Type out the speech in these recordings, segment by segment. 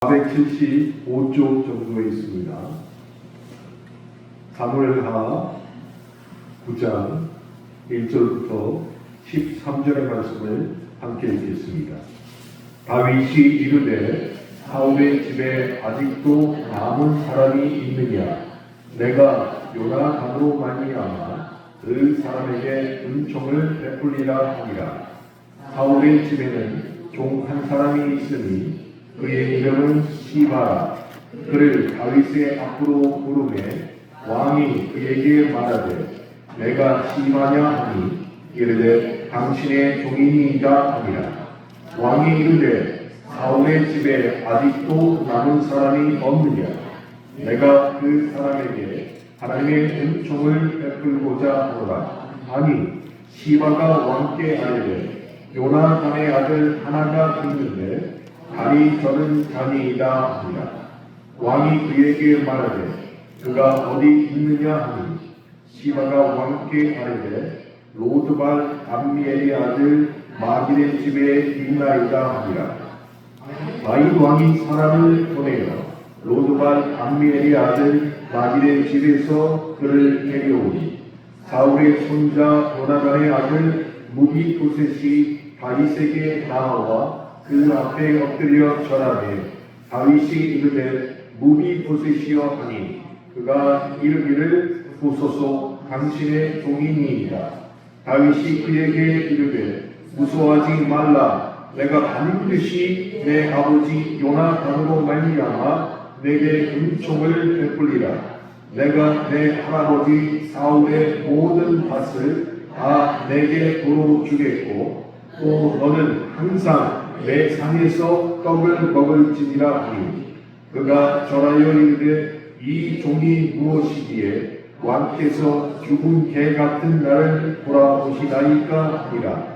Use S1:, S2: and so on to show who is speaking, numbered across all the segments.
S1: 475쪽 정도에 있습니다. 사무엘하 9장 1절부터 13절의 말씀을 함께 읽겠습니다. 다윗이 이르되 사울의 집에 아직도 남은 사람이 있느냐? 내가 요나단으로 말미암아 그 사람에게 은총을 베풀리라 하니라. 사울의 집에는 종 한 사람이 있으니 그의 이름은 시바라. 그를 다윗의 앞으로 부르매 왕이 그에게 말하되 내가 시바냐 하니 이르되 당신의 종이니이다 하니라. 왕이 이르되 사울의 집에 아직도 남은 사람이 없느냐? 내가 그 사람에게 하나님의 은총을 베풀고자 하노라. 아니 시바가 왕께 아뢰되 요나단의 아들 하나가 있는데 다리 저는 자니이다 하니라. 왕이 그에게 말하되 그가 어디 있느냐 하니 시바가 왕께 아뢰되 로드발 암미엘의 아들 마길의 집에 있나이다 하니라. 다윗 왕이 사람을 보내어 로드발 암미엘의 아들 마길의 집에서 그를 데려오니 사울의 손자 요나단의 아들 무비보셋이 다윗에게 나아와 그 앞에 엎드려 절하매 다윗이 이르되 무비보셋이여 하니 그가 이르기를 보소서 당신의 종이니이다. 다윗이 그에게 이르되 무서워하지 말라. 내가 반드시 내 아버지 요나단으로 말미암아 내게 은총을 베풀리라. 내가 내 할아버지 사울의 모든 밭을 다 내게 도로 주겠고 또 너는 항상 내 상에서 떡을 먹을지니라 하니 그가 절하여 이르되 이 종이 무엇이기에 왕께서 죽은 개 같은 나를 돌아오시나이까 하니라.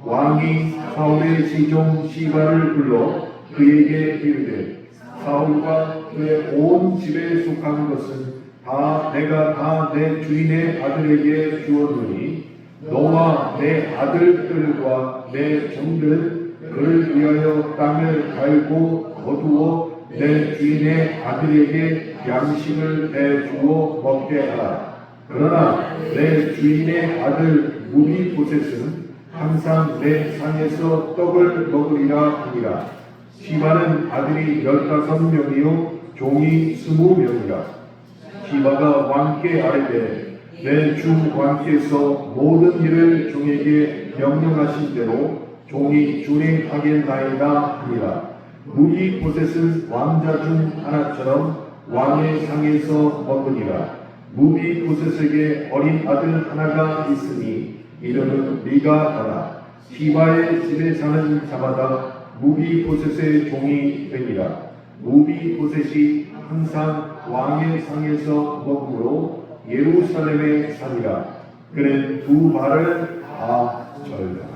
S1: 왕이 사울의 시종 시바를 불러 그에게 이르되 사울과 그의 온 집에 속한 것은 다 내가 다 내 주인의 아들에게 주었노니 너와 내 아들들과 내 종들은 그를 위하여 땅을 갈고 거두어 내 주인의 아들에게 양식을 내주어 먹게 하라. 그러나 내 주인의 아들 무비보셋은 항상 내 상에서 떡을 먹으리라 하니라. 시바는 아들이 15명이요 종이 20명이라. 시바가 왕께 아뢰되 내 주 왕께서 모든 일을 종에게 명령하신 대로 종이 준행하겠나이다 하니라. 무비보셋은 왕자 중 하나처럼 왕의 상에서 먹으니라. 무비보셋에게 어린 아들 하나가 있으니 이름은 미가더라. 시바의 집에 사는 자마다 무비보셋의 종이 되니라. 무비보셋이 항상 왕의 상에서 먹으므로 예루살렘에 사니라. 그는 두 발을 다 절더라.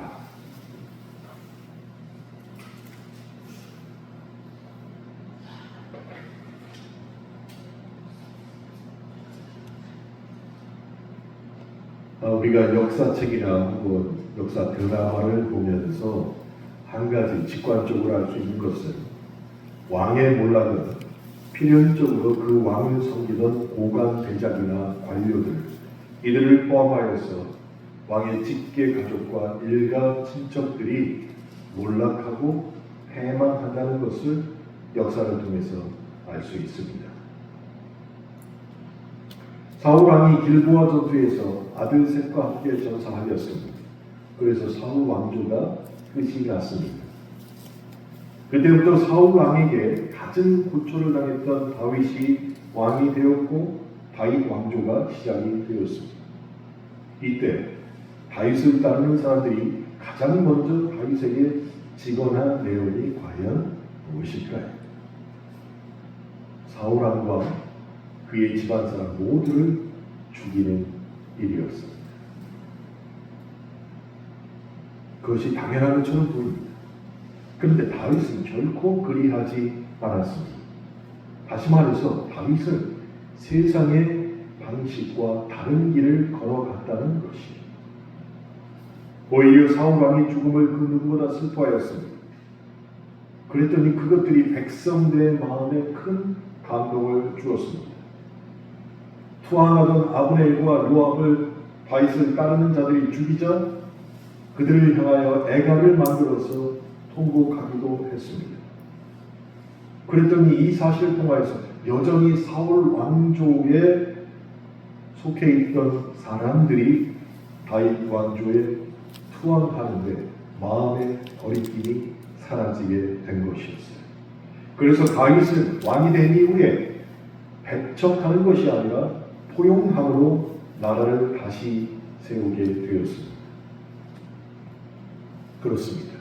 S1: 우리가 역사책이나 혹은 역사 드라마를 보면서 한 가지 직관적으로 알 수 있는 것은 왕의 몰락은 필연적으로 그 왕을 섬기던 고관 대작이나 관료들 이들을 포함하여서 왕의 직계 가족과 일가 친척들이 몰락하고 패망한다는 것을 역사를 통해서 알 수 있습니다. 사울 왕이 길보아 전투에서 아들 셋과 함께 전사하였습니다. 그래서 사울 왕조가 끝이 났습니다. 그때부터 사울 왕에게 갖은 고초를 당했던 다윗이 왕이 되었고 다윗 왕조가 시작이 되었습니다. 이때 다윗을 따르는 사람들이 가장 먼저 다윗에게 직언한 내용이 과연 무엇일까요? 사울 왕과 그의 집안 사람 모두를 죽이는 일이었습니다. 그것이 당연한 것처럼 보입니다. 그런데 다윗은 결코 그리하지 않았습니다. 다시 말해서 다윗은 세상의 방식과 다른 길을 걸어갔다는 것입니다. 오히려 사울 왕의 죽음을 그 누구보다 슬퍼하였습니다. 그랬더니 그것들이 백성들의 마음에 큰 감동을 주었습니다. 투항하던 아브넬과 요압을 다윗을 따르는 자들이 죽이자 그들을 향하여 애가를 만들어서 통곡하기도 했습니다. 그랬더니 이 사실을 통하여서 여전히 사울 왕조에 속해 있던 사람들이 다윗 왕조에 투항하는데 마음의 거리낌이 사라지게 된 것이었어요. 그래서 다윗은 왕이 된 이후에 배척하는 것이 아니라 포용함으로 나라를 다시 세우게 되었습니다. 그렇습니다.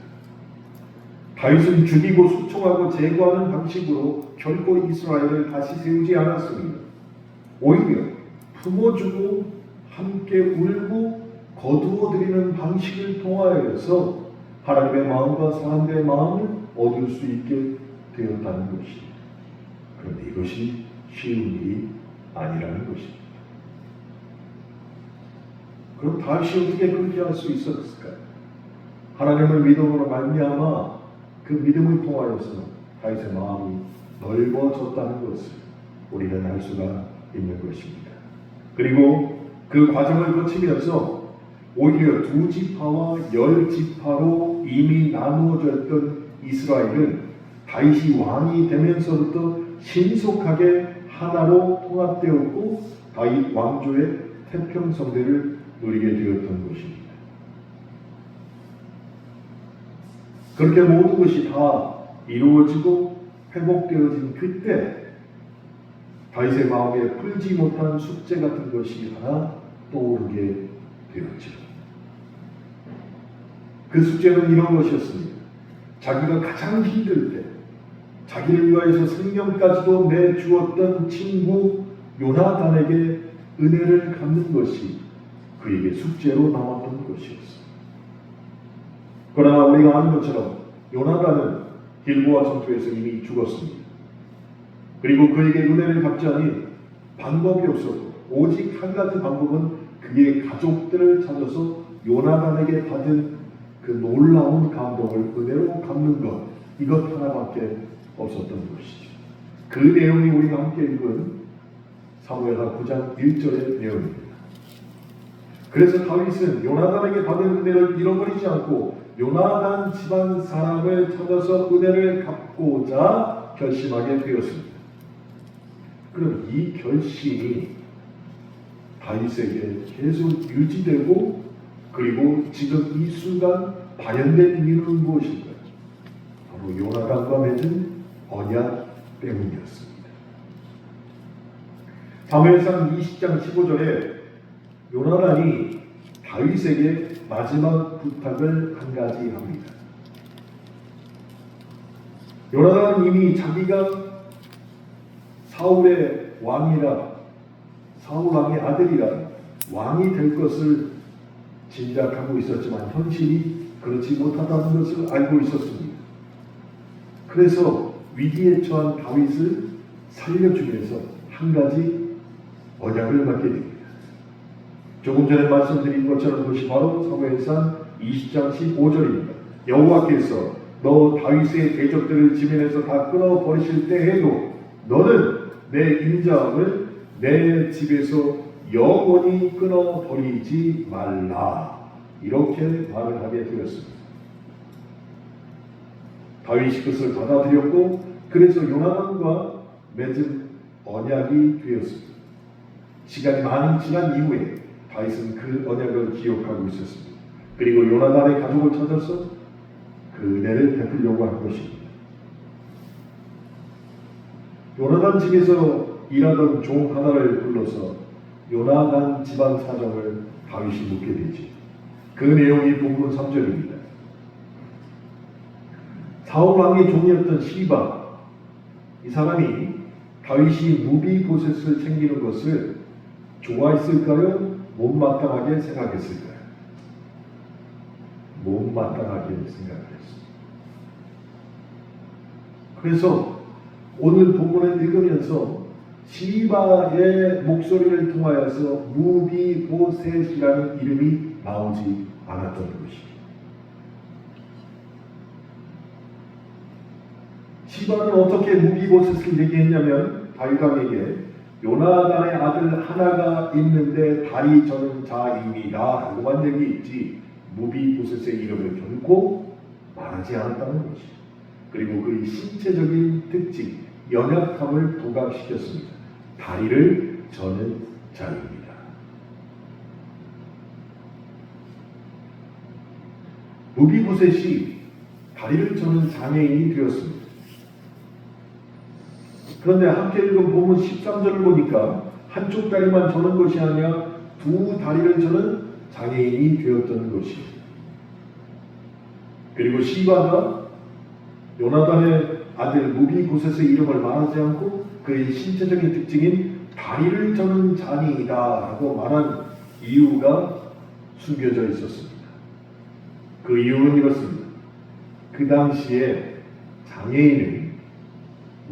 S1: 다윗은 죽이고 숙청하고 제거하는 방식으로 결코 이스라엘을 다시 세우지 않았습니다. 오히려 품어주고 함께 울고 거두어드리는 방식을 통하여서 하나님의 마음과 사람들의 마음을 얻을 수 있게 되었다는 것입니다. 그런데 이것이 쉬운 일이 아니라는 것입니다. 그럼 다윗이 어떻게 그렇게 할 수 있었을까요? 하나님을 믿음으로 말미암아 그 믿음을 통하여서 다윗의 마음이 넓어졌다는 것을 우리는 알 수가 있는 것입니다. 그리고 그 과정을 거치면서 오히려 2지파와 10지파로 이미 나누어졌던 이스라엘은 다윗이 왕이 되면서부터 신속하게 하나로 통합되었고 다윗 왕조의 태평성대를 누리게 되었던 것입니다. 그렇게 모든 것이 다 이루어지고 회복되어진 그때 다윗의 마음에 풀지 못한 숙제 같은 것이 하나 떠오르게 되었죠. 그 숙제는 이런 것이었습니다. 자기가 가장 힘들 때 자기를 위하여서 생명까지도 내주었던 친구 요나단에게 은혜를 갚는 것이 그에게 숙제로 남았던 것이었습니다. 그러나 우리가 아는 것처럼 요나단은 길보아 전투에서 이미 죽었습니다. 그리고 그에게 은혜를 갚자니 방법이 없었고 오직 한 가지 방법은 그의 가족들을 찾아서 요나단에게 받은 그 놀라운 감동을 은혜로 갚는 것, 이것 하나밖에 없었던 것이죠. 그 내용이 우리가 함께 읽은 사무엘하 9장 1절의 내용입니다. 그래서 다윗은 요나단에게 받은 은혜를 잃어버리지 않고 요나단 집안 사람을 찾아서 은혜를 갚고자 결심하게 되었습니다. 그럼 이 결심이 다윗에게 계속 유지되고 그리고 지금 이 순간 발현된 이유는 무엇일까요? 바로 요나단과 맺은 언약 때문이었습니다. 사무엘상 20장 15절에 요나단이 다윗에게 마지막 부탁을 한 가지 합니다. 요나단은 이미 자기가 사울의 왕이라, 사울 왕의 아들이라 왕이 될 것을 짐작하고 있었지만 현실이 그렇지 못하다는 것을 알고 있었습니다. 그래서 위기에 처한 다윗을 살려주기 위해서 한 가지 언약을 받게 됩니다. 조금 전에 말씀드린 것처럼 그것이 바로 사무엘상 20장 15절입니다. 여호와께서 너 다윗의 대적들을 지면에서 다 끊어버리실 때에도 너는 내 인자함을 내 집에서 영원히 끊어버리지 말라. 이렇게 말을 하게 되었습니다. 다윗이 그것을 받아들였고 그래서 요나단과 맺은 언약이 되었습니다. 시간이 많이 지난 이후에 다윗은 그 언약을 기억하고 있었습니다. 그리고 요나단의 가족을 찾아서 그 은혜를 베풀려고 한 것입니다. 요나단 집에서 일하던 종 하나를 불러서 요나단 집안 사정을 다윗이 묻게 되지. 그 내용이 본문 3절입니다. 사울 왕의 종이었던 시바, 이 사람이 다윗이 무비보셋을 챙기는 것을 좋아했을까요? 못마땅하게 생각했을까요? 못마땅하게 생각했습니다. 그래서 오늘 본문을 읽으면서 시바의 목소리를 통하여서 무비보셋이라는 이름이 나오지 않았던 것입니다. 시바는 어떻게 무비보셋을 얘기했냐면 다윗 왕에게 요나단의 아들 하나가 있는데 다리 저는 자입니다 라고만 얘기했지 무비보셋의 이름을 결코 말하지 않았다는 것이. 그리고 그의 신체적인 특징, 연약함을 부각시켰습니다. 다리를 저는 자입니다. 무비보셋이 다리를 저는 장애인이 되었습니다. 그런데 함께 읽은 본문 13절을 보니까 한쪽 다리만 저는 것이 아니라 두 다리를 저는 장애인이 되었던 것입니다. 그리고 시바가 요나단의 아들 무비보셋의 이름을 말하지 않고 그의 신체적인 특징인 다리를 저는 장애이다 라고 말한 이유가 숨겨져 있었습니다. 그 이유는 이렇습니다. 그 당시에 장애인은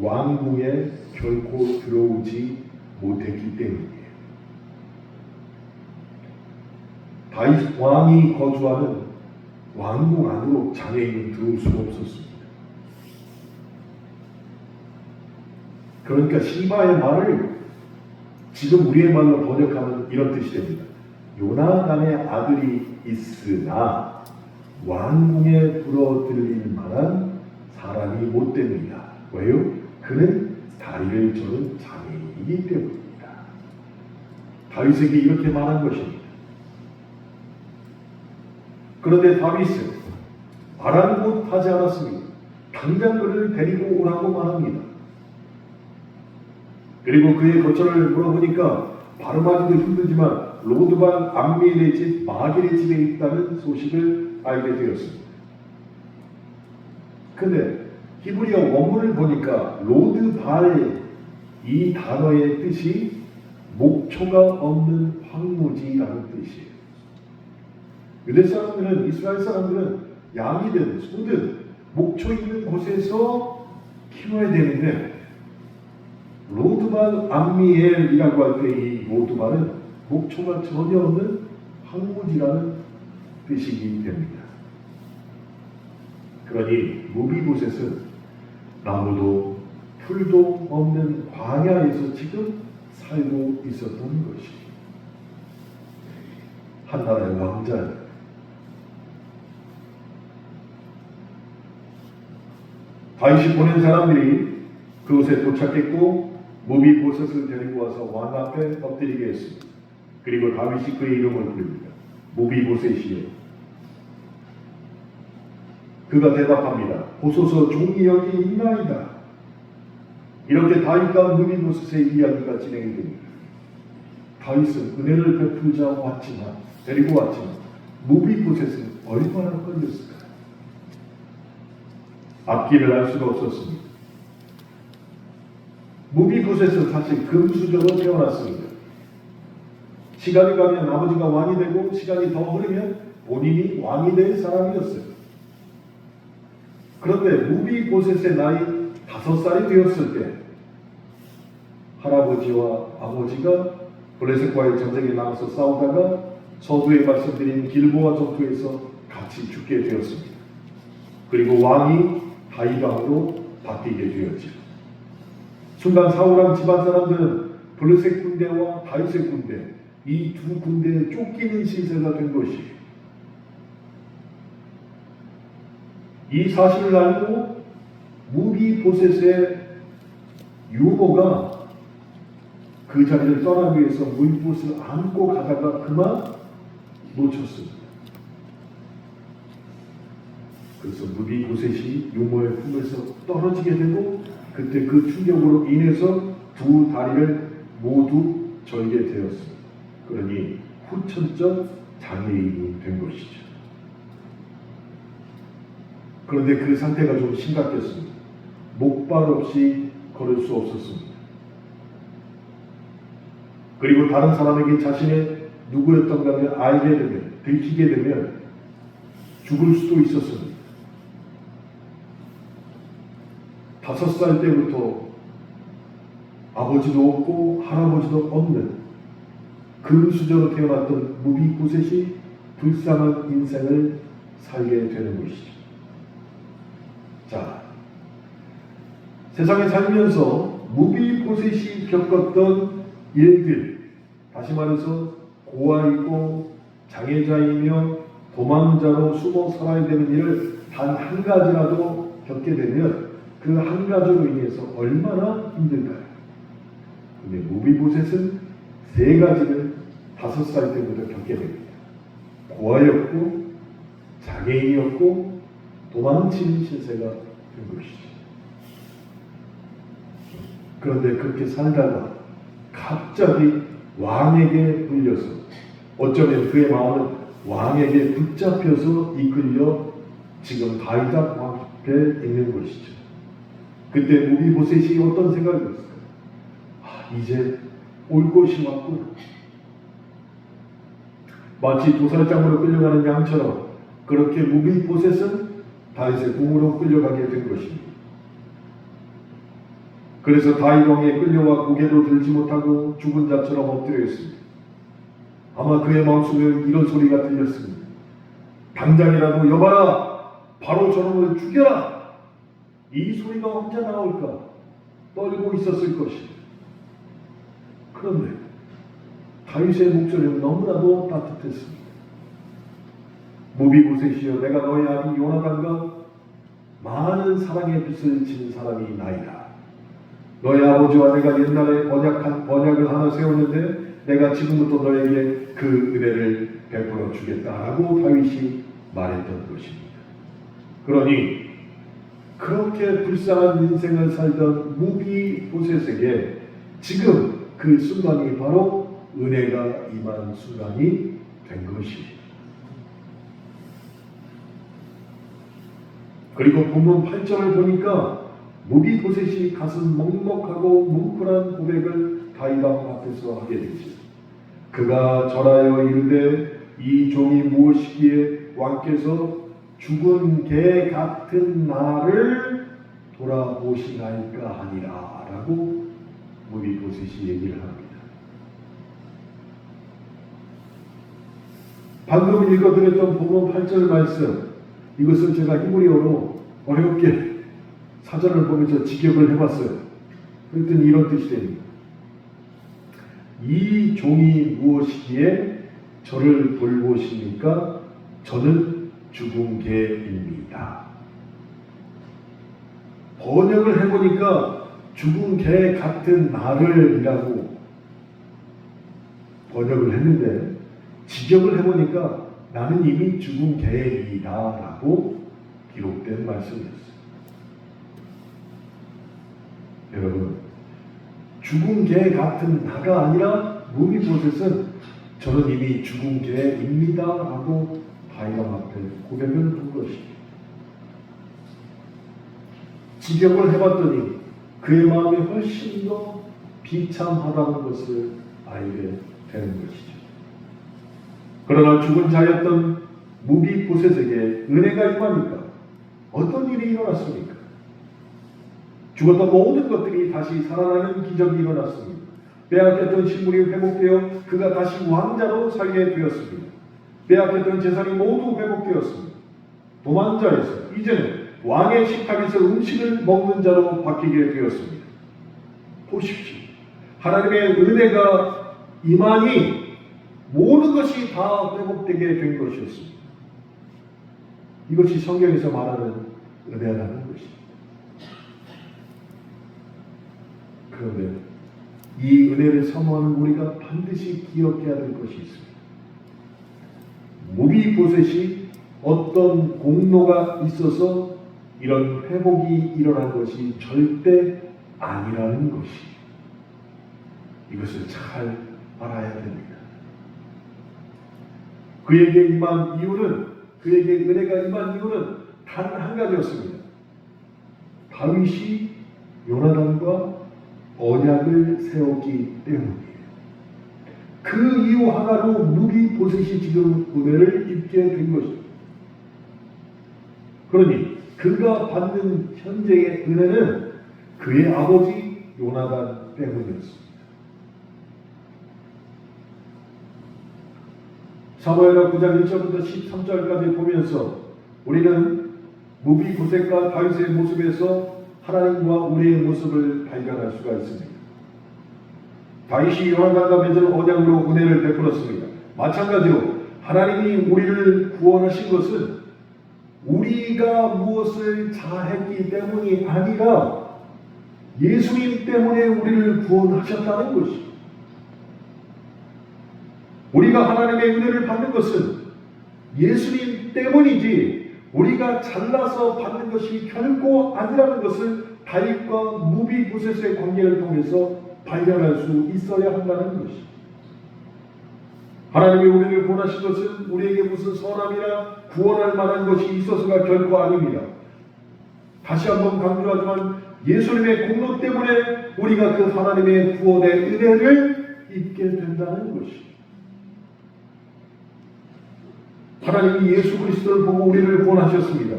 S1: 왕궁에 결코 들어오지 못했기 때문이에요. 다윗 왕이 거주하는 왕궁 안으로 장애인은 들어올 수가 없었습니다. 그러니까 시바의 말을 지금 우리의 말로 번역하면 이런 뜻이 됩니다. 요나단의 아들이 있으나 왕궁에 불어들일 만한 사람이 못 됩니다. 왜요? 그는 다리를 저는 장애인이기 때문입니다. 다윗에게 이렇게 말한 것입니다. 그런데 다윗은 아랑곳하지 않았습니다. 당장 그를 데리고 오라고 말합니다. 그리고 그의 거처를 물어보니까 발음하기도 힘들지만 로드발 암미엘의 집 마길의 집에 있다는 소식을 알게 되었습니다. 근데 히브리어 원문을 보니까 로드발 이 단어의 뜻이 목초가 없는 황무지라는 뜻이에요. 유대 사람들은, 이스라엘 사람들은 양이든 소든 목초 있는 곳에서 키워야 되는데 로드발 암미엘이라고 할 때 이 로드발은 목초가 전혀 없는 황무지라는 뜻이기 됩니다. 그러니 무비보셋은 나무도 풀도 없는 광야에서 지금 살고 있었던 것이 한 나라의 왕자입니다. 다윗이 보낸 사람들이 그곳에 도착했고 무비보셋을 데리고 와서 왕 앞에 엎드리게 했습니다. 그리고 다윗이 그의 이름을 부릅니다. 무비보셋이요. 그가 대답합니다. 보소서 종이 여기 있나이다. 이렇게 다윗과 무비보셋의 이야기가 진행이 됩니다. 다윗은 은혜를 베풀자 왔지만, 데리고 왔지만 무비보셋은 얼마나 걸렸을까요? 앞길을 알 수가 없었습니다. 무비보셋은 사실 금수저로 태어났습니다. 시간이 가면 아버지가 왕이 되고 시간이 더 흐르면 본인이 왕이 될 사람이었어요. 그런데 무비보셋의 나이 5살이 되었을 때 할아버지와 아버지가 블레셋과의 전쟁에 나가서 싸우다가 서두에 말씀드린 길보아 전투에서 같이 죽게 되었습니다. 그리고 왕이 다윗 왕으로 바뀌게 되었죠. 순간 사울왕 집안 사람들은 블레셋 군대와 다윗의 군대, 이 두 군대에 쫓기는 신세가 된 것이에요. 이 사실을 알고 무비보셋의 유모가 그 자리를 떠나기 위해서 무비보셋을 안고 가다가 그만 놓쳤습니다. 그래서 무비보셋이 유모의 품에서 떨어지게 되고 그때 그 충격으로 인해서 두 다리를 모두 절게 되었습니다. 그러니 후천적 장애인이 된 것이죠. 그런데 그 상태가 좀 심각했습니다. 목발 없이 걸을 수 없었습니다. 그리고 다른 사람에게 자신의 누구였던가를 알게 되면, 들키게 되면 죽을 수도 있었습니다. 5살 때부터 아버지도 없고 할아버지도 없는 금수저로 태어났던 무비보셋이 불쌍한 인생을 살게 되는 것이죠. 자, 세상에 살면서 무비보셋이 겪었던 일들, 다시 말해서 고아이고 장애자이며 도망자로 숨어 살아야 되는 일을 단 한 가지라도 겪게 되면 그 한 가지로 인해서 얼마나 힘들까요? 근데 무비보셋은 세 가지를 5살 때부터 겪게 됩니다. 고아였고 장애인이었고 도망치는 신세가 된 것이죠. 그런데 그렇게 살다가 갑자기 왕에게 불려서, 어쩌면 그의 마음은 왕에게 붙잡혀서 이끌려 지금 다윗 왕 앞에 있는 것이죠. 그때 무비보셋이 어떤 생각이 들었을까요? 이제 올 것이 왔구나. 마치 도살장으로 끌려가는 양처럼 그렇게 무비보셋은 다윗의 궁으로 끌려가게 된 것입니다. 그래서 다윗 왕에 끌려와 고개도 들지 못하고 죽은 자처럼 엎드려 있습니다. 아마 그의 마음속에 이런 소리가 들렸습니다. 당장이라도 여봐라, 바로 저놈을 죽여라. 이 소리가 언제 나올까 떨고 있었을 것입니다. 그런데 다윗의 목소리는 너무나도 따뜻했습니다. 무비보셋이여, 내가 너의 아비 요나단과 많은 사랑의 빚을 진 사람이 나이다. 너의 아버지와 내가 옛날에 언약을 하나 세웠는데 내가 지금부터 너에게 그 은혜를 베풀어 주겠다라고 다윗이 말했던 것입니다. 그러니 그렇게 불쌍한 인생을 살던 무비보셋에게 지금 그 순간이 바로 은혜가 임한 순간이 된 것입니다. 그리고 본문 8절을 보니까 무비보셋이 가슴 먹먹하고 뭉클한 고백을 다윗 왕 앞에서 하게 되지. 그가 절하여 이르되 이 종이 무엇이기에 왕께서 죽은 개 같은 나를 돌아보시나이까 하니라 라고 무비보셋이 얘기를 합니다. 방금 읽어드렸던 본문 8절 말씀, 이것을 제가 히브리어로 어렵게 사전을 보면서 직역을 해봤어요. 그랬더니 이런 뜻이 됩니다. 이 종이 무엇이기에 저를 돌보십니까? 저는 죽은 개입니다. 번역을 해보니까 죽은 개 같은 나를 이라고 번역을 했는데, 직역을 해보니까 나는 이미 죽은 개이다 라고 기록된 말씀이었어요. 여러분, 죽은 개 같은 나가 아니라 무비보셋은 저는 이미 죽은 개입니다 라고 다윗 왕 앞에 고백을 한 것입니다. 직역을 해봤더니 그의 마음이 훨씬 더 비참하다는 것을 알게 되는 것이죠. 그러나 죽은 자였던 무비보셋에게 은혜가 임하니까 어떤 일이 일어났습니까? 죽었던 모든 것들이 다시 살아나는 기적이 일어났습니다. 빼앗겼던 식물이 회복되어 그가 다시 왕자로 살게 되었습니다. 빼앗겼던 재산이 모두 회복되었습니다. 도망자에서 이제는 왕의 식탁에서 음식을 먹는 자로 바뀌게 되었습니다. 보십시오. 하나님의 은혜가 임하니 모든 것이 다 회복되게 된 것이었습니다. 이것이 성경에서 말하는 은혜라는 것입니다. 그런데 이 은혜를 사모하는 우리가 반드시 기억해야 될 것이 있습니다. 무비보셋이 어떤 공로가 있어서 이런 회복이 일어난 것이 절대 아니라는 것이, 이것을 잘 알아야 됩니다. 그에게 임한 이유는, 그에게 은혜가 임한 이유는 단 한 가지였습니다. 다윗이 요나단과 언약을 세웠기 때문이에요. 그 이유 하나로 무비보셋이 지금 은혜를 입게 된 것입니다. 그러니 그가 받는 현재의 은혜는 그의 아버지 요나단 때문이었습니다. 사무엘하 9장 1절부터 13절까지 보면서 우리는 무비보셋과 다윗의 모습에서 하나님과 우리의 모습을 발견할 수가 있습니다. 다윗이 요나단과 맺은 언약으로 은혜를 베풀었습니다. 마찬가지로 하나님이 우리를 구원하신 것은 우리가 무엇을 잘했기 때문이 아니라 예수님 때문에 우리를 구원하셨다는 것이. 우리가 하나님의 은혜를 받는 것은 예수님 때문이지 우리가 잘나서 받는 것이 결코 아니라는 것을 다윗과 무비보셋의 관계를 통해서 발견할 수 있어야 한다는 것이. 하나님이 우리를 구원하신 것은 우리에게 무슨 선함이나 구원할 만한 것이 있어서가 결코 아닙니다. 다시 한번 강조하지만 예수님의 공로 때문에 우리가 그 하나님의 구원의 은혜를 입게 된다는 것이. 하나님이 예수 그리스도를 보고 우리를 구원하셨습니다.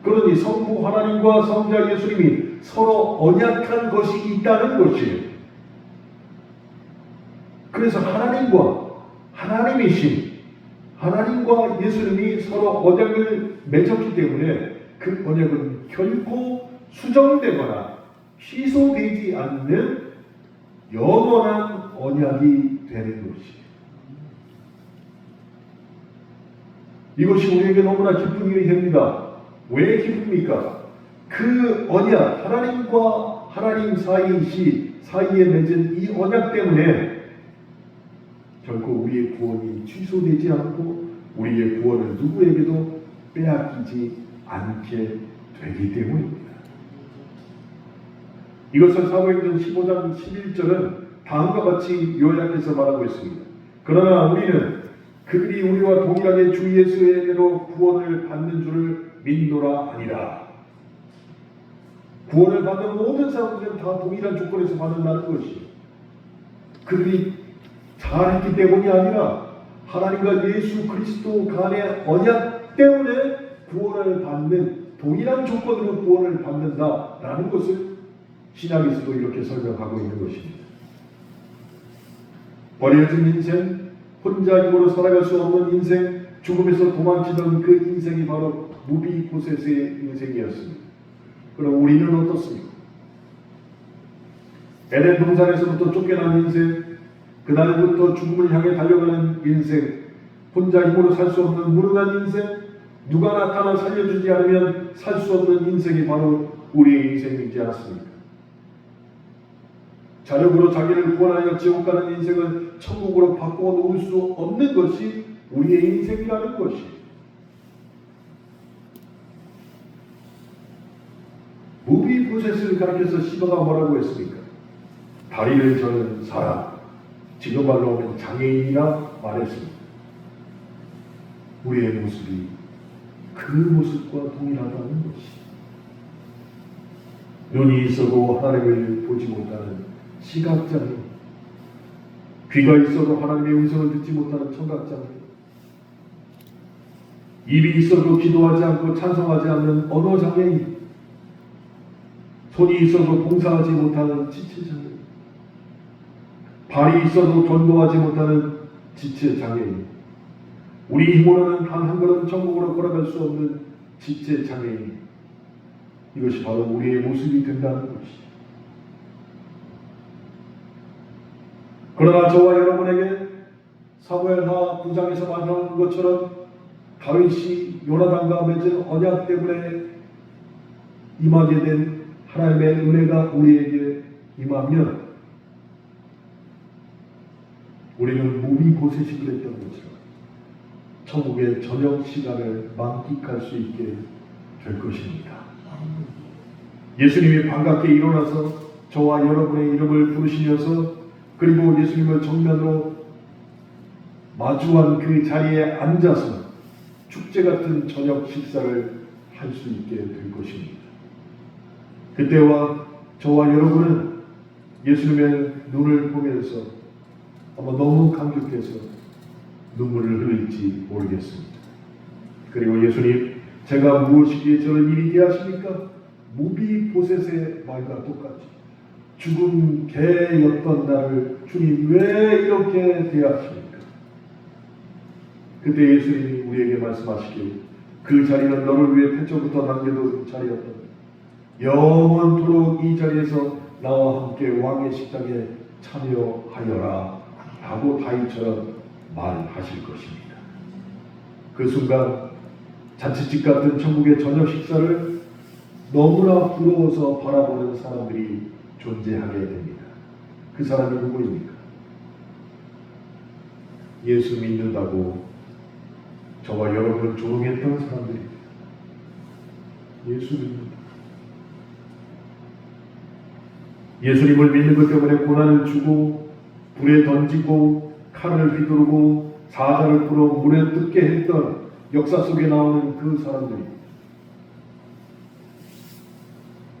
S1: 그러니 성부 하나님과 성자 예수님이 서로 언약한 것이 있다는 것이에요. 그래서 하나님과 예수님이 서로 언약을 맺었기 때문에 그 언약은 결코 수정되거나 취소되지 않는 영원한 언약이 되는 것이에요. 이것이 우리에게 너무나 기쁜 일이 됩니다. 왜 기쁩니까? 그 언약, 하나님과 하나님 사이에 맺은 이 언약 때문에 결코 우리의 구원이 취소되지 않고 우리의 구원을 누구에게도 빼앗기지 않게 되기 때문입니다. 이것을 사도행전 15장 11절은 다음과 같이 요약해서 말하고 있습니다. 그러나 우리는 그들이 우리와 동일하게 주 예수의 은혜로 구원을 받는 줄을 믿노라 아니라. 구원을 받는 모든 사람들은 다 동일한 조건에서 받는다는 것이. 그들이 잘했기 때문이 아니라 하나님과 예수 그리스도 간의 언약 때문에 구원을 받는 동일한 조건으로 구원을 받는다라는 것을 신약에서도 이렇게 설명하고 있는 것입니다. 버려진 인생, 혼자 힘으로 살아갈 수 없는 인생, 죽음에서 도망치던 그 인생이 바로 무비보셋의 인생이었습니다. 그럼 우리는 어떻습니까? 에덴 동산에서부터 쫓겨난 인생, 그날부터 죽음을 향해 달려가는 인생, 혼자 힘으로 살 수 없는 무능한 인생, 누가 나타나 살려주지 않으면 살 수 없는 인생이 바로 우리의 인생이지 않습니까? 자력으로 자기를 구원하여 지옥 가는 인생을 천국으로 바꿔 놓을 수 없는 것이 우리의 인생이라는 것이. 무비보셋을 가르쳐서 시바가 뭐라고 했습니까? 다리를 저는 사람, 지금 말로 하면 장애인이라 말했습니다. 우리의 모습이 그 모습과 동일하다는 것이. 눈이 있어도 하나님을 보지 못하는 시각장애인, 귀가 있어도 하나님의 음성을 듣지 못하는 청각장애인, 입이 있어도 기도하지 않고 찬송하지 않는 언어장애인, 손이 있어도 봉사하지 못하는 지체장애인, 발이 있어도 전도하지 못하는 지체장애인, 우리 힘으로는 단 한 걸음 천국으로 걸어갈 수 없는 지체장애인, 이것이 바로 우리의 모습이 된다는 것이죠. 그러나 저와 여러분에게 사무엘하 9장에서 말하는 것처럼 다윗이 요나단과 맺은 언약 때문에 임하게 된 하나님의 은혜가 우리에게 임하면 우리는 무비보셋이 그랬던 것처럼 천국의 저녁 시간을 만끽할 수 있게 될 것입니다. 예수님이 반갑게 일어나서 저와 여러분의 이름을 부르시면서 그리고 예수님을 정면으로 마주한 그 자리에 앉아서 축제 같은 저녁 식사를 할 수 있게 될 것입니다. 그때와 저와 여러분은 예수님의 눈을 보면서 아마 너무 감격해서 눈물을 흘릴지 모르겠습니다. 그리고 예수님, 제가 무엇이기에 저를 이리 대하십니까? 무비보셋의 말과 똑같이 죽은 개였던 나를 주님 왜 이렇게 대하십니까? 그때 예수님이 우리에게 말씀하시길 그 자리는 너를 위해 태초부터 남겨둔 자리였다. 영원토록 이 자리에서 나와 함께 왕의 식탁에 참여하여라 라고 다윗처럼 말하실 것입니다. 그 순간 잔치집 같은 천국의 저녁 식사를 너무나 부러워서 바라보는 사람들이 존재하게 됩니다. 그 사람이 누구입니까? 예수 믿는다고 저와 여러분을 조롱했던 사람들입니다. 예수 믿는다. 예수님을 믿는 것 때문에 고난을 주고 불에 던지고 칼을 휘두르고 사자를 풀어 물에 뜯게 했던 역사 속에 나오는 그 사람들이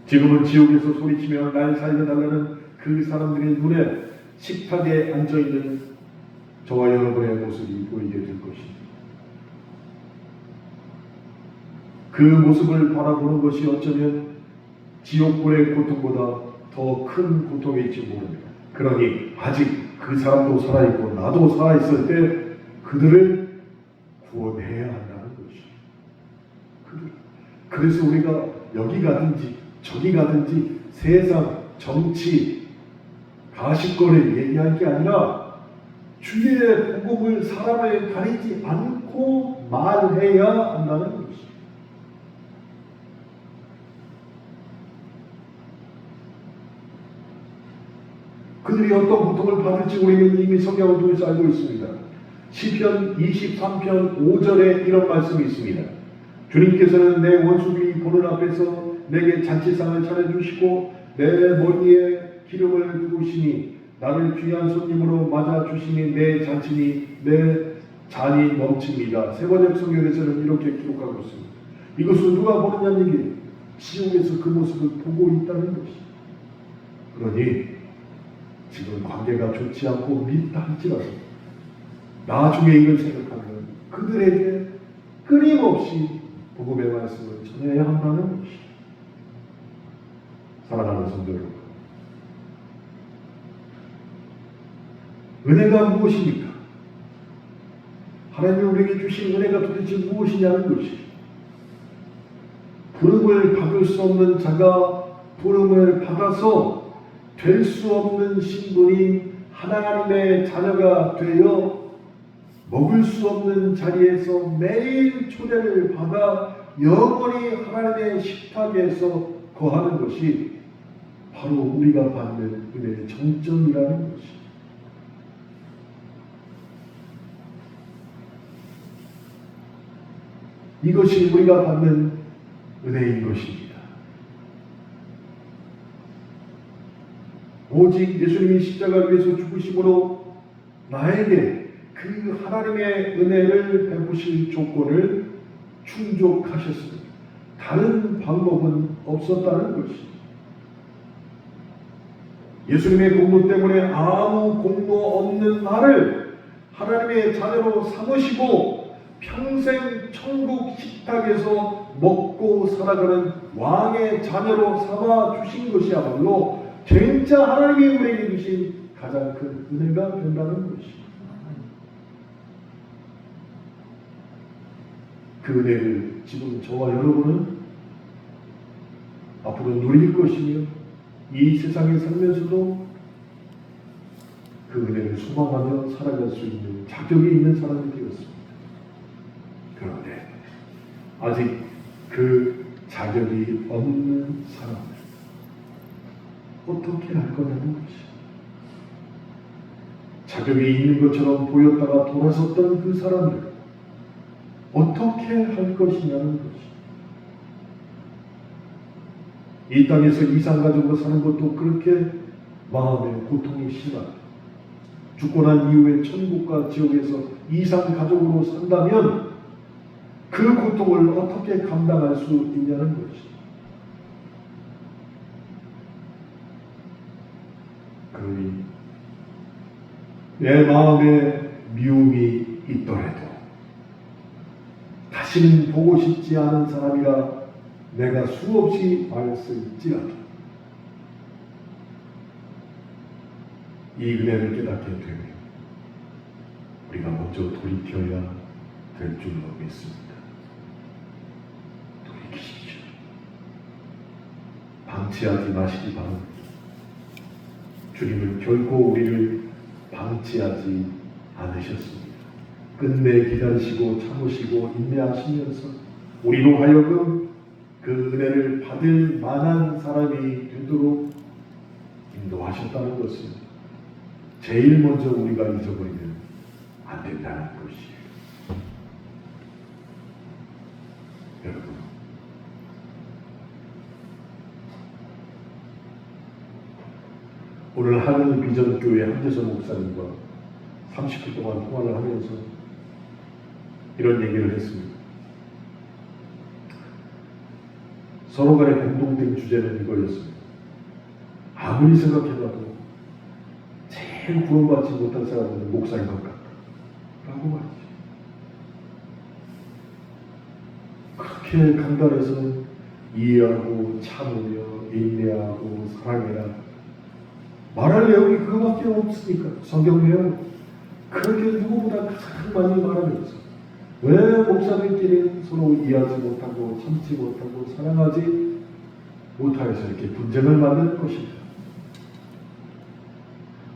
S1: 지금은 지옥에서 소리치며 날 살려달라는 그 사람들의 눈에 식탁에 앉아있는 저와 여러분의 모습이 보이게 될 것입니다. 그 모습을 바라보는 것이 어쩌면 지옥불의 고통보다 더 큰 고통일지 모릅니다. 그러니 아직 그 사람도 살아있고 나도 살아있을 때 그들을 구원해야 한다는 것이죠. 그래서 우리가 여기 가든지 저기 가든지 세상, 정치, 가십거리 얘기할 게 아니라 주의 복음을 사람을 가리지 않고 말해야 한다는 것이죠. 그들이 어떤 고통을 받을지 우리는 이미 성경을 통해서 알고 있습니다. 시편 23편 5절에 이런 말씀이 있습니다. 주님께서는 내 원수들이 보는 앞에서 내게 잔치상을 차려주시고 내 머리에 기름을 부으시니 나를 귀한 손님으로 맞아주시니 내 잔치니 내 잔이 넘칩니다. 세번역 성경에서는 이렇게 기록하고 있습니다. 이것을 누가 보느냐는 얘기예요. 지옥에서 그 모습을 보고 있다는 것이. 그러니 지금 관계가 좋지 않고 밉다 할지라도 나중에 이걸 생각하면 그들에게 끊임없이 복음의 말씀을 전해야 한다는 것이. 사랑하는 성도 여러분, 은혜가 무엇입니까? 하나님이 우리에게 주신 은혜가 도대체 무엇이냐는 것이. 부름을 받을 수 없는 자가 부름을 받아서 될 수 없는 신분인 하나님의 자녀가 되어 먹을 수 없는 자리에서 매일 초대를 받아 영원히 하나님의 식탁에서 거하는 것이 바로 우리가 받는 은혜의 정점이라는 것이. 이것이 우리가 받는 은혜인 것입니다. 오직 예수님이 십자가 위에서 죽으심으로 나에게 그 하나님의 은혜를 베푸실 조건을 충족하셨습니다. 다른 방법은 없었다는 것입니다. 예수님의 공로 때문에 아무 공로 없는 나를 하나님의 자녀로 삼으시고 평생 천국 식탁에서 먹고 살아가는 왕의 자녀로 삼아 주신 것이야말로 진짜 하나님이 우리에게 주신 가장 큰 은혜가 된다는 것입니다. 그 은혜를 지금 저와 여러분은 앞으로 누릴 것이며 이 세상에 살면서도 그 은혜를 소망하며 살아갈 수 있는 자격이 있는 사람이 되었습니다. 그런데 아직 그 자격이 없는 사람들 어떻게 할 거냐는 것이. 자격이 있는 것처럼 보였다가 돌아섰던 그 사람들 어떻게 할 것이냐는 것이. 이 땅에서 이상가족으로 사는 것도 그렇게 마음의 고통이 심합니다. 죽고 난 이후에 천국과 지옥에서 이상가족으로 산다면 그 고통을 어떻게 감당할 수 있냐는 것이. 그러니 내 마음에 미움이 있더라도 다시는 보고 싶지 않은 사람이라 내가 수없이 말했을지라도 이 은혜를 깨닫게 되면 우리가 먼저 돌이켜야 될 줄로 믿습니다. 돌이키십시오. 방치하지 마시기 바랍니다. 주님은 결코 우리를 방치하지 않으셨습니다. 끝내 기다리시고 참으시고 인내하시면서 우리로 하여금 그 은혜를 받을 만한 사람이 되도록 인도하셨다는 것을 제일 먼저 우리가 잊어버리면 안 된다는 것이에요. 여러분, 오늘 하늘비전교회 한재선 목사님과 30분 동안 통화를 하면서 이런 얘기를 했습니다. 서로 간의 공동된 주제는 이거였습니다. 아무리 생각해봐도 제일 구원받지 못한 사람은 목사인 것 같다 라고 말이죠. 그렇게 강단에서는 이해하고 참으며 인내하고 사랑해라 말할 내용이 그거밖에 없으니까 성경 내용 그렇게 누구보다 가장 많이 말하면서 왜 목사들끼리 서로 이해하지 못하고 참지 못하고 사랑하지 못하여서 이렇게 분쟁을 만드는 것입니다.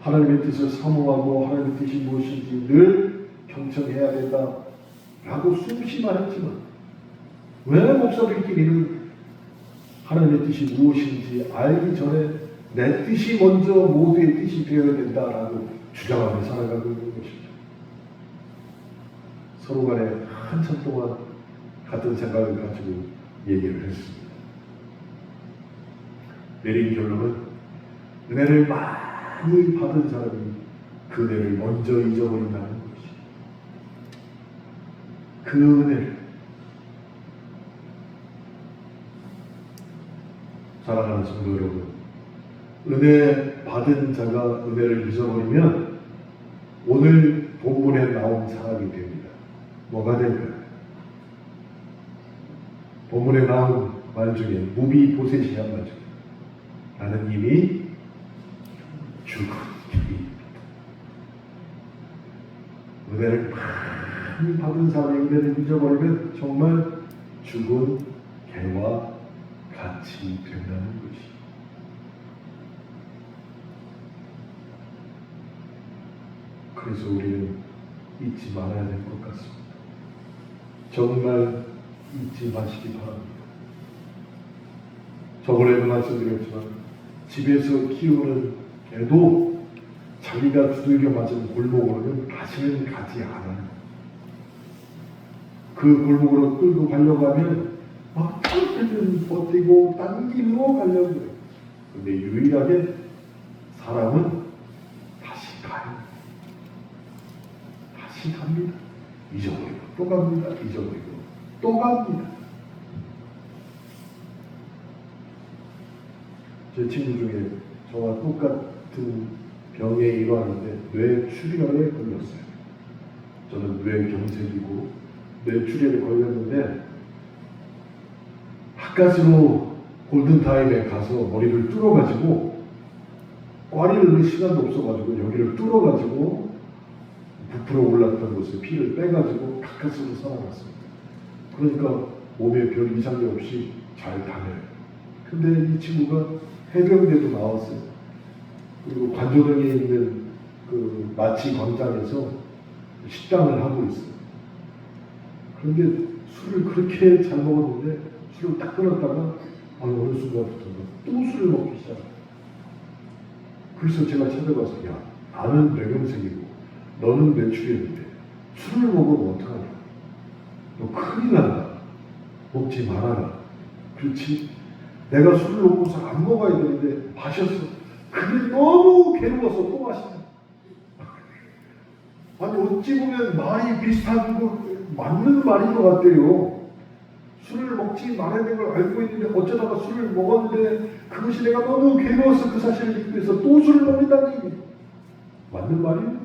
S1: 하나님의 뜻을 사모하고 하나님의 뜻이 무엇인지 늘 경청해야 된다 라고 수없이 말했지만 왜 목사들끼리는 하나님의 뜻이 무엇인지 알기 전에 내 뜻이 먼저 모두의 뜻이 되어야 된다라고 주장하며 살아가고 있는 것입니다. 서로 간에 한참 동안 같은 생각을 가지고 얘기를 했습니다. 내린 결론은 은혜를 많이 받은 사람이 그 은혜를 먼저 잊어버린다는 것이. 그 은혜를 사랑하는 성도 여러분, 은혜 받은 자가 은혜를 잊어버리면 오늘 본문에 나온 사람이 됩니다. 뭐가 될까요? 본문에 나온 말 중에 무비보셋이란 말 중에 나는 이미 죽은 개입니다. 은혜를 많이 받은 사람이 은혜를 잊어버리면 정말 죽은 개와 같이 된다는 것이. 그래서 우리는 잊지 말아야 될 것 같습니다. 정말 잊지 마시기 바랍니다. 저번에도 말씀드렸지만 집에서 키우는 개도 자기가 두들겨 맞은 골목으로는 다시는 가지 않아요. 그 골목으로 끌고 가려고 하면 막 어떻게든 버티고 딴 길로 가려고 해요. 근데 유일하게 사람은 다시 가요. 다시 갑니다. 잊어버리고 또 갑니다. 잊어버리고 또 갑니다. 제 친구 중에 저와 똑같은 병의 일환인데 뇌출혈에 걸렸어요. 저는 뇌경색이고 뇌출혈에 걸렸는데 가까스로 골든타임에 가서 머리를 뚫어가지고 꽈리를 넣을 시간도 없어가지고 여기를 뚫어가지고 부풀어 올랐던 곳에 피를 빼가지고 가까스로 살아났습니다. 그러니까 몸에 별 이상이 없이 잘 다녀요. 근데 이 친구가 해병대도 나왔어요. 그리고 관조동에 있는 그 마치 광장에서 식당을 하고 있어요. 그런데 술을 그렇게 잘 먹었는데 술을 딱 끊었다가 어느 순간부터 또 술을 먹기 시작해요. 그래서 제가 찾아가서 야, 나는 뇌경색이고 너는 뇌출혈인데 술을 먹으면 어떡하냐. 너 큰일 난다. 먹지 말아라. 그렇지? 내가 술을 먹고서 안 먹어야 되는데 마셨어. 그게 너무 괴로워서 또 마시네. 아니 어찌 보면 말이 비슷한 거 맞는 말인 것 같아요. 술을 먹지 말아야 되는 걸 알고 있는데 어쩌다가 술을 먹었는데 그것이 내가 너무 괴로워서 그 사실을 믿기 위해서 또 술을 먹는다니 맞는 말이에요?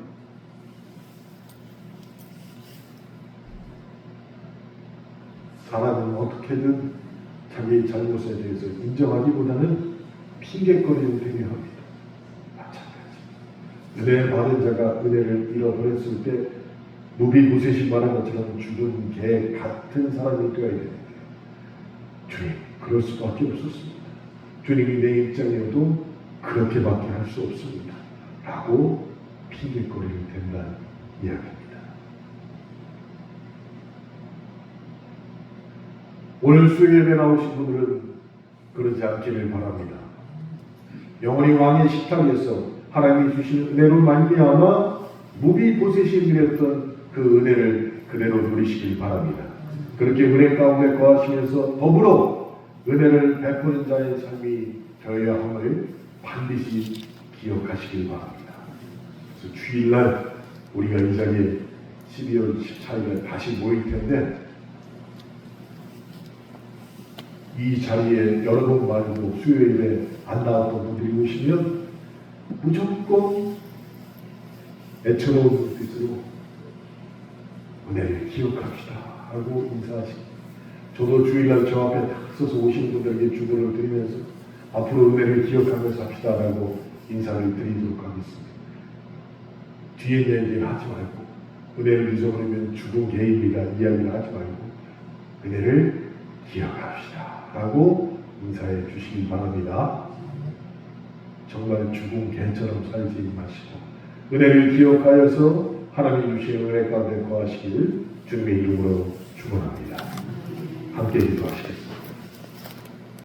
S1: 사람은 어떻게든 자기의 잘못에 대해서 인정하기보다는 핑계거리를 되게 합니다. 마찬가지. 은혜 받은 자가 은혜를 잃어버렸을 때 무비보셋이 말한 것처럼 죽은 개 같은 사람이 되어야 됩니다. 주님, 그럴 수밖에 없었습니다. 주님이 내 입장이어도 그렇게밖에 할 수 없습니다. 라고 핑계거리를 댄다는 이야기입니다. 오늘 수요예배 나오신 분들은 그러지 않기를 바랍니다. 영원히 왕의 식탁에서 하나님이 주신 은혜로 말미암아 무비보셋이 누렸던 그 은혜를 그대로 누리시길 바랍니다. 그렇게 은혜 가운데 거하시면서 더불어 은혜를 베푸는 자의 삶이 되어야 함을 반드시 기억하시길 바랍니다. 그래서 주일날 우리가 이 자리에 12월 14일에 다시 모일 텐데 이 자리에 여러 번 말고 수요일에 안 나왔던 분들이 오시면 무조건 애처로운 눈빛으로 은혜를 기억합시다 하고 인사하십니다. 저도 주일날 저 앞에 딱 서서 오신 분들에게 주문을 드리면서 앞으로 은혜를 기억하면서 합시다 라고 인사를 드리도록 하겠습니다. 뒤에 얘기를 하지 말고 은혜를 잊어버리면 죽은 개입니다 이야기를 하지 말고 은혜를 기억합시다 라고 인사해 주시기 바랍니다. 정말 죽은 개처럼 살지 마시고 은혜를 기억하여서 하나님이 주신 은혜 가운데 거하시길 주님의 이름으로 축원합니다. 함께 기도하시겠습니다.